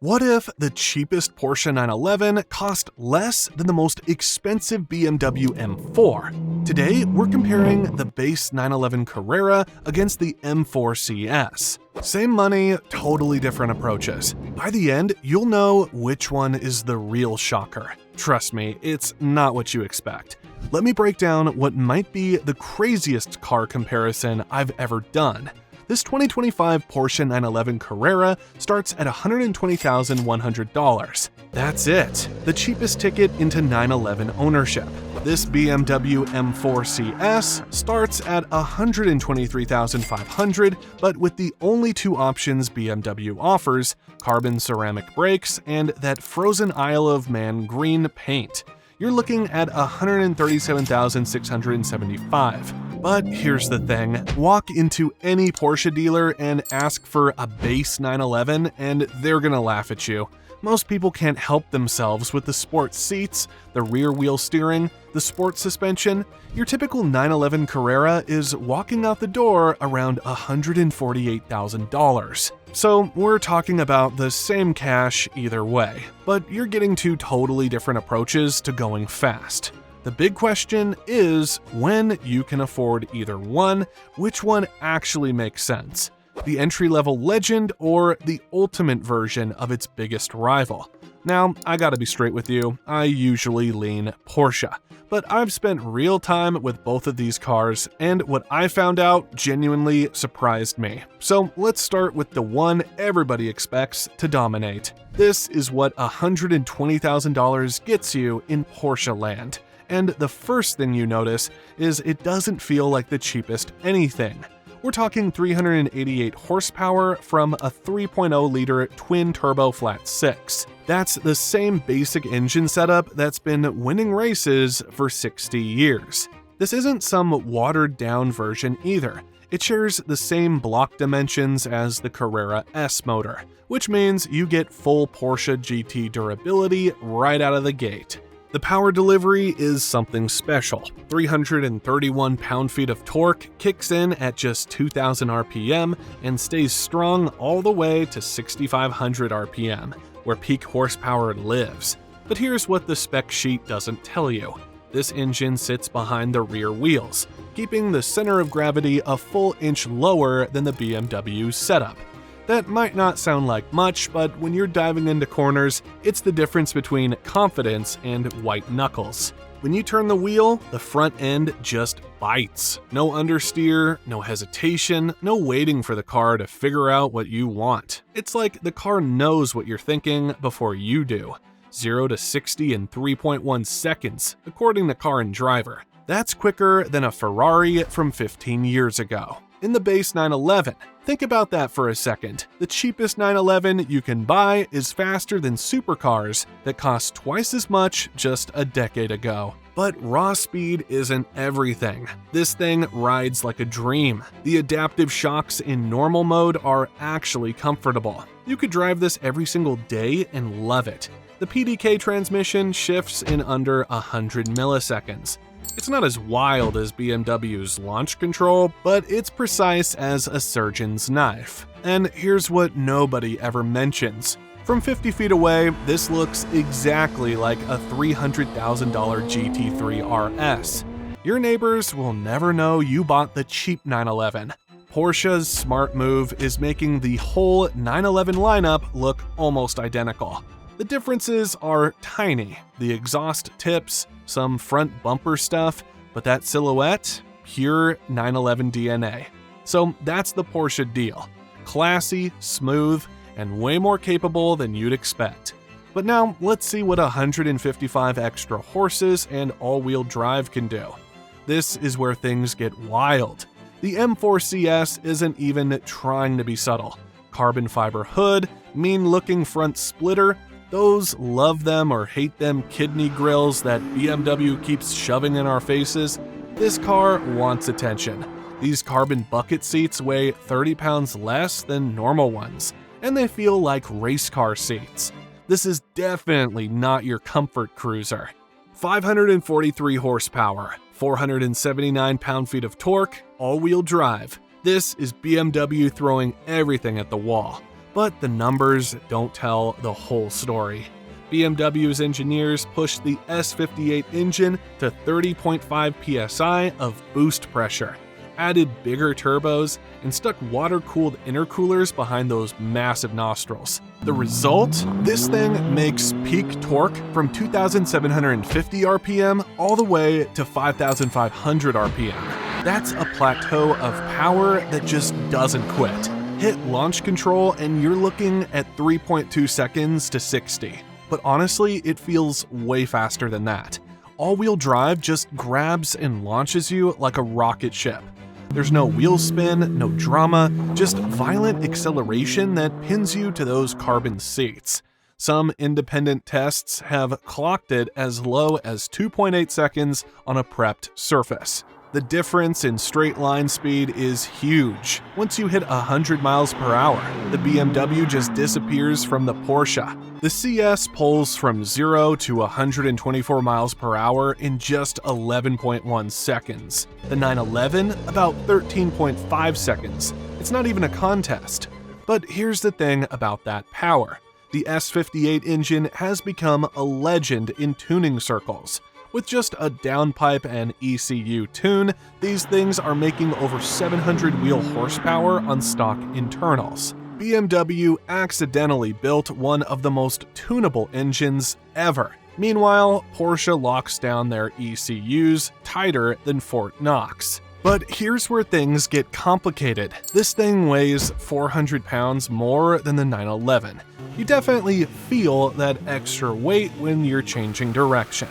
What if the cheapest Porsche 911 cost less than the most expensive BMW M4? Today, we're comparing the base 911 Carrera against the M4 CS. Same money, totally different approaches. By the end, you'll know which one is the real shocker. Trust me, it's not what you expect. Let me break down what might be the craziest car comparison I've ever done. This 2025 Porsche 911 Carrera starts at $120,100. That's it, the cheapest ticket into 911 ownership. This BMW M4 CS starts at $123,500, but with the only two options BMW offers, carbon ceramic brakes and that frozen Isle of Man green paint, you're looking at $137,675. But here's the thing, walk into any Porsche dealer and ask for a base 911 and they're gonna laugh at you. Most people can't help themselves with the sport seats, the rear wheel steering, the sport suspension. Your typical 911 Carrera is walking out the door around $148,000. So we're talking about the same cash either way, but you're getting two totally different approaches to going fast. The big question is when you can afford either one, which one actually makes sense? The entry-level Legend or the ultimate version of its biggest rival? Now, I gotta be straight with you, I usually lean Porsche, but I've spent real time with both of these cars, and what I found out genuinely surprised me. So let's start with the one everybody expects to dominate. This is what $120,000 gets you in Porsche land. And the first thing you notice is it doesn't feel like the cheapest anything. We're talking 388 horsepower from a 3.0-liter twin-turbo flat 6. That's the same basic engine setup that's been winning races for 60 years. This isn't some watered-down version either. It shares the same block dimensions as the Carrera S motor, which means you get full Porsche GT durability right out of the gate. The power delivery is something special. 331 pound-feet of torque kicks in at just 2,000 RPM and stays strong all the way to 6,500 RPM, where peak horsepower lives. But here's what the spec sheet doesn't tell you. This engine sits behind the rear wheels, keeping the center of gravity a full inch lower than the BMW setup. That might not sound like much, but when you're diving into corners, it's the difference between confidence and white knuckles. When you turn the wheel, the front end just bites. No understeer, no hesitation, no waiting for the car to figure out what you want. It's like the car knows what you're thinking before you do. 0 to 60 in 3.1 seconds, according to Car and Driver. That's quicker than a Ferrari from 15 years ago. In the base 911, think about that for a second. The cheapest 911 you can buy is faster than supercars that cost twice as much just a decade ago. But raw speed isn't everything. This thing rides like a dream. The adaptive shocks in normal mode are actually comfortable. You could drive this every single day and love it. The PDK transmission shifts in under 100 milliseconds. It's not as wild as BMW's launch control, but it's precise as a surgeon's knife. And here's what nobody ever mentions. From 50 feet away, this looks exactly like a $300,000 GT3 RS. Your neighbors will never know you bought the cheap 911. Porsche's smart move is making the whole 911 lineup look almost identical. The differences are tiny. The exhaust tips, some front bumper stuff, but that silhouette, pure 911 DNA. So that's the Porsche deal. Classy, smooth, and way more capable than you'd expect. But now let's see what 155 extra horses and all-wheel drive can do. This is where things get wild. The M4 CS isn't even trying to be subtle. Carbon fiber hood, mean-looking front splitter, those love them or hate them kidney grills that BMW keeps shoving in our faces, this car wants attention. These carbon bucket seats weigh 30 pounds less than normal ones, and they feel like race car seats. This is definitely not your comfort cruiser. 543 horsepower, 479 pound-feet of torque, all-wheel drive. This is BMW throwing everything at the wall. But the numbers don't tell the whole story. BMW's engineers pushed the S58 engine to 30.5 psi of boost pressure, added bigger turbos, and stuck water-cooled intercoolers behind those massive nostrils. The result? This thing makes peak torque from 2,750 RPM all the way to 5,500 RPM. That's a plateau of power that just doesn't quit. Hit launch control and you're looking at 3.2 seconds to 60. But honestly, it feels way faster than that. All-wheel drive just grabs and launches you like a rocket ship. There's no wheel spin, no drama, just violent acceleration that pins you to those carbon seats. Some independent tests have clocked it as low as 2.8 seconds on a prepped surface. The difference in straight line speed is huge. Once you hit 100 miles per hour, the BMW just disappears from the Porsche. The CS pulls from 0 to 124 miles per hour in just 11.1 seconds. The 911, about 13.5 seconds. It's not even a contest. But here's the thing about that power. The S58 engine has become a legend in tuning circles. With just a downpipe and ECU tune, these things are making over 700 wheel horsepower on stock internals. BMW accidentally built one of the most tunable engines ever. Meanwhile, Porsche locks down their ECUs tighter than Fort Knox. But here's where things get complicated. This thing weighs 400 pounds more than the 911. You definitely feel that extra weight when you're changing direction.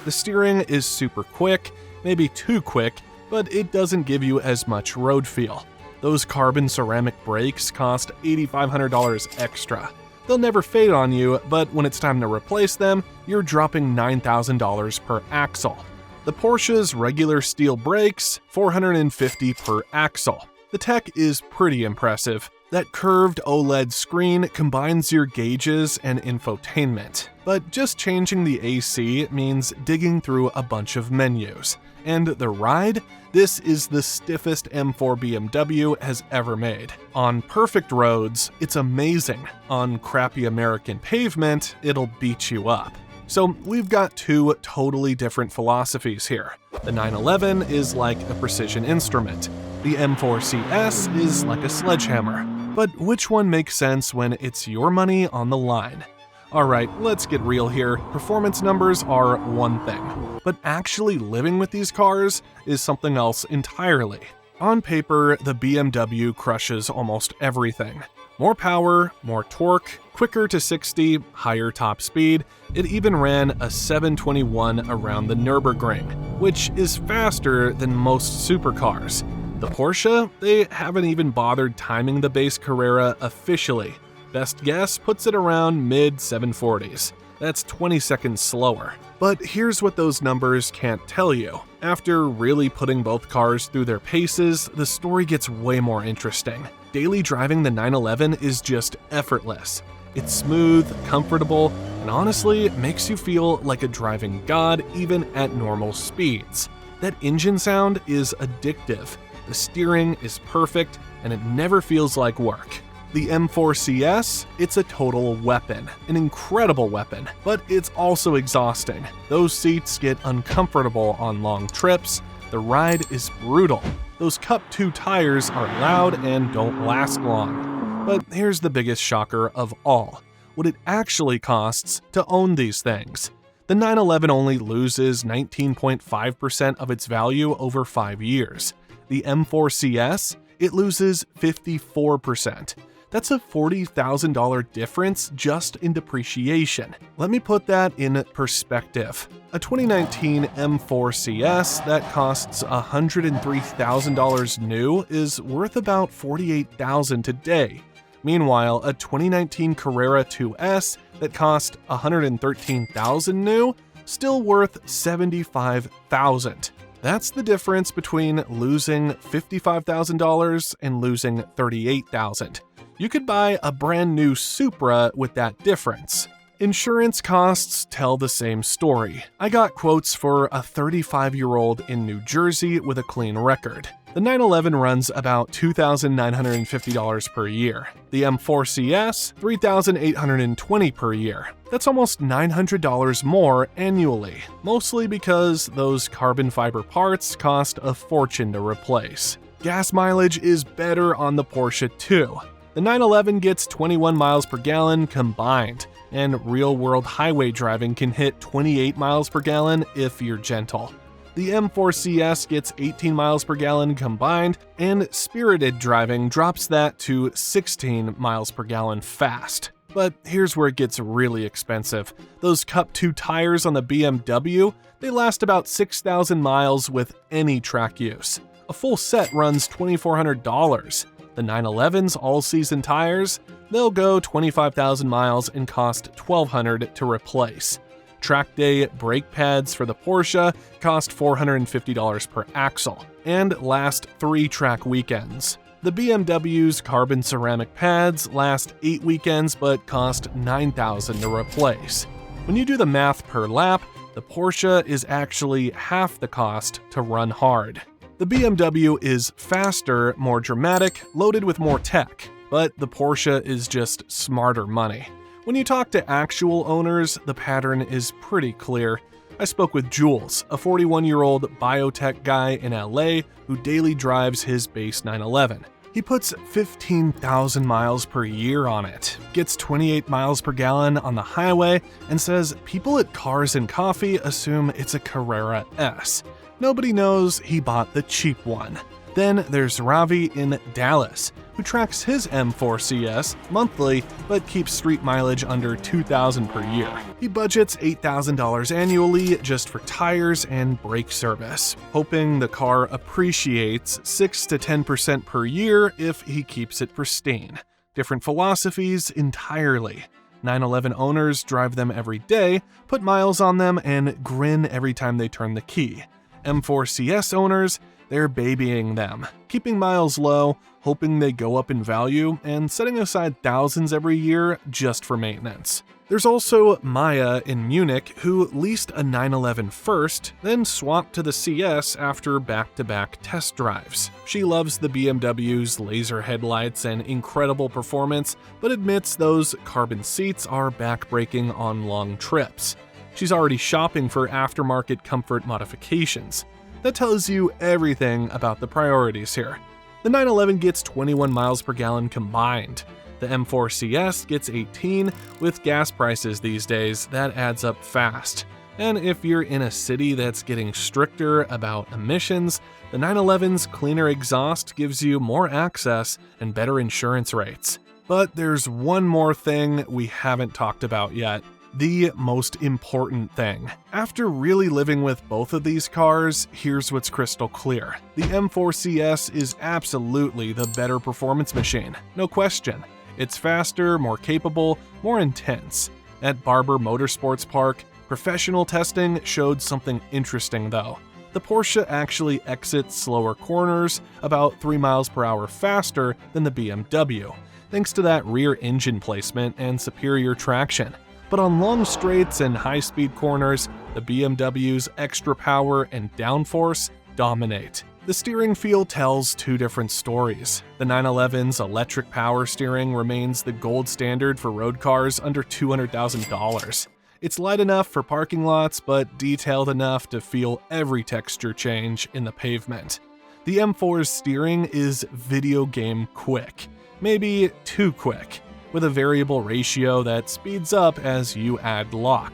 The steering is super quick, maybe too quick, but it doesn't give you as much road feel. Those carbon ceramic brakes cost $8,500 extra. They'll never fade on you, but when it's time to replace them, you're dropping $9,000 per axle. The Porsche's regular steel brakes, $450 per axle. The tech is pretty impressive. That curved OLED screen combines your gauges and infotainment, but just changing the AC means digging through a bunch of menus. And the ride? This is the stiffest M4 BMW has ever made. On perfect roads, it's amazing. On crappy American pavement, it'll beat you up. So we've got two totally different philosophies here. The 911 is like a precision instrument. The M4 CS is like a sledgehammer. But which one makes sense when it's your money on the line? Alright, let's get real here. Performance numbers are one thing, but actually living with these cars is something else entirely. On paper, the BMW crushes almost everything. More power, more torque, quicker to 60, higher top speed. It even ran a 721 around the Nürburgring, which is faster than most supercars. The Porsche, they haven't even bothered timing the base Carrera officially. Best guess puts it around mid-740s. That's 20 seconds slower. But here's what those numbers can't tell you. After really putting both cars through their paces, the story gets way more interesting. Daily driving the 911 is just effortless. It's smooth, comfortable, and honestly, it makes you feel like a driving god even at normal speeds. That engine sound is addictive. The steering is perfect, and it never feels like work. The M4 CS, it's a total weapon, an incredible weapon, but it's also exhausting. Those seats get uncomfortable on long trips. The ride is brutal. Those Cup 2 tires are loud and don't last long. But here's the biggest shocker of all: what it actually costs to own these things. The 911 only loses 19.5% of its value over 5 years. The M4 CS, it loses 54%. That's a $40,000 difference just in depreciation. Let me put that in perspective. A 2019 M4 CS that costs $103,000 new is worth about $48,000 today. Meanwhile, a 2019 Carrera 2S that cost $113,000 new, still worth $75,000. That's the difference between losing $55,000 and losing $38,000. You could buy a brand new Supra with that difference. Insurance costs tell the same story. I got quotes for a 35-year-old in New Jersey with a clean record. The 911 runs about $2,950 per year. The M4 CS, $3,820 per year. That's almost $900 more annually, mostly because those carbon fiber parts cost a fortune to replace. Gas mileage is better on the Porsche too. The 911 gets 21 miles per gallon combined, and real-world highway driving can hit 28 miles per gallon if you're gentle. The M4 CS gets 18 miles per gallon combined, and spirited driving drops that to 16 miles per gallon fast. But here's where it gets really expensive. Those Cup 2 tires on the BMW, they last about 6,000 miles with any track use. A full set runs $2,400. The 911's all-season tires, they'll go 25,000 miles and cost $1,200 to replace. Track day brake pads for the Porsche cost $450 per axle and last 3 track weekends. The BMW's carbon ceramic pads last 8 weekends but cost $9,000 to replace. When you do the math per lap, the Porsche is actually half the cost to run hard. The BMW is faster, more dramatic, loaded with more tech, but the Porsche is just smarter money. When you talk to actual owners, the pattern is pretty clear. I spoke with Jules, a 41-year-old biotech guy in LA who daily drives his base 911. He puts 15,000 miles per year on it, gets 28 miles per gallon on the highway, and says people at Cars and Coffee assume it's a Carrera S. Nobody knows he bought the cheap one. Then there's Ravi in Dallas, who tracks his M4 CS monthly but keeps street mileage under $2,000 per year. He budgets $8,000 annually just for tires and brake service, hoping the car appreciates 6 to 10% per year if he keeps it pristine. Different philosophies entirely. 911 owners drive them every day, put miles on them, and grin every time they turn the key. M4 CS owners, they're babying them, keeping miles low, hoping they go up in value, and setting aside thousands every year just for maintenance. There's also Maya in Munich, who leased a 911 first, then swapped to the CS after back-to-back test drives. She loves the BMW's laser headlights and incredible performance, but admits those carbon seats are back-breaking on long trips. She's already shopping for aftermarket comfort modifications. That tells you everything about the priorities here. The 911 gets 21 miles per gallon combined. The M4 CS gets 18. With gas prices these days, that adds up fast. And if you're in a city that's getting stricter about emissions, the 911's cleaner exhaust gives you more access and better insurance rates. But there's one more thing we haven't talked about yet. The most important thing. After really living with both of these cars, here's what's crystal clear. The M4 CS is absolutely the better performance machine, no question. It's faster, more capable, more intense. At Barber Motorsports Park, professional testing showed something interesting though. The Porsche actually exits slower corners about 3 miles per hour faster than the BMW, thanks to that rear engine placement and superior traction. But on long straights and high-speed corners, the BMW's extra power and downforce dominate. The steering feel tells 2 different stories. The 911's electric power steering remains the gold standard for road cars under $200,000. It's light enough for parking lots, but detailed enough to feel every texture change in the pavement. The M4's steering is video game quick, maybe too quick, with a variable ratio that speeds up as you add lock.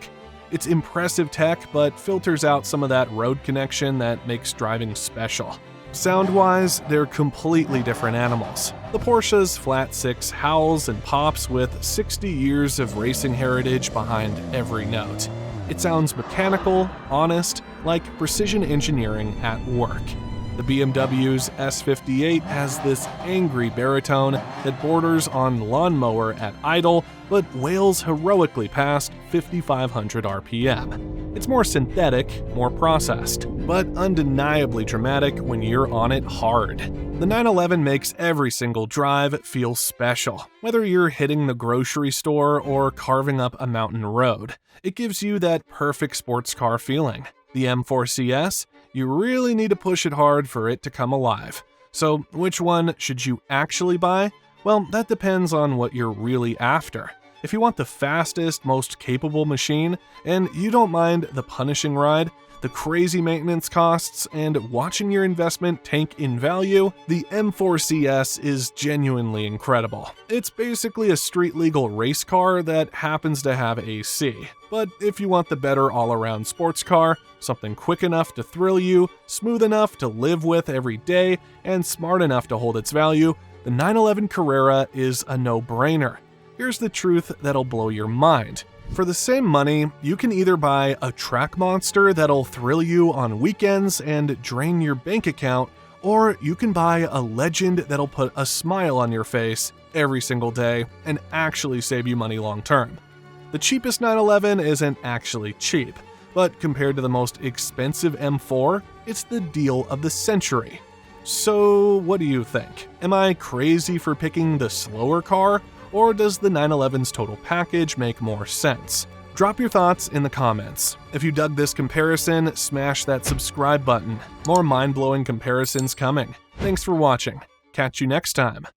It's impressive tech, but filters out some of that road connection that makes driving special. Sound-wise, they're completely different animals. The Porsche's flat 6 howls and pops with 60 years of racing heritage behind every note. It sounds mechanical, honest, like precision engineering at work. The BMW's S58 has this angry baritone that borders on lawnmower at idle, but wails heroically past 5,500 RPM. It's more synthetic, more processed, but undeniably dramatic when you're on it hard. The 911 makes every single drive feel special, whether you're hitting the grocery store or carving up a mountain road. It gives you that perfect sports car feeling. The M4 CS, You really need to push it hard for it to come alive. So which one should you actually buy? Well, that depends on what you're really after. If you want the fastest, most capable machine, and you don't mind the punishing ride, the crazy maintenance costs, and watching your investment tank in value, the M4 CS is genuinely incredible. It's basically a street-legal race car that happens to have AC. But if you want the better all-around sports car, something quick enough to thrill you, smooth enough to live with every day, and smart enough to hold its value, the 911 Carrera is a no-brainer. Here's the truth that'll blow your mind. For the same money, you can either buy a track monster that'll thrill you on weekends and drain your bank account, or you can buy a legend that'll put a smile on your face every single day and actually save you money long term. The cheapest 911 isn't actually cheap, but compared to the most expensive M4, it's the deal of the century. So what do you think? Am I crazy for picking the slower car? Or does the 911's total package make more sense? Drop your thoughts in the comments. If you dug this comparison, smash that subscribe button. More mind-blowing comparisons coming. Thanks for watching. Catch you next time.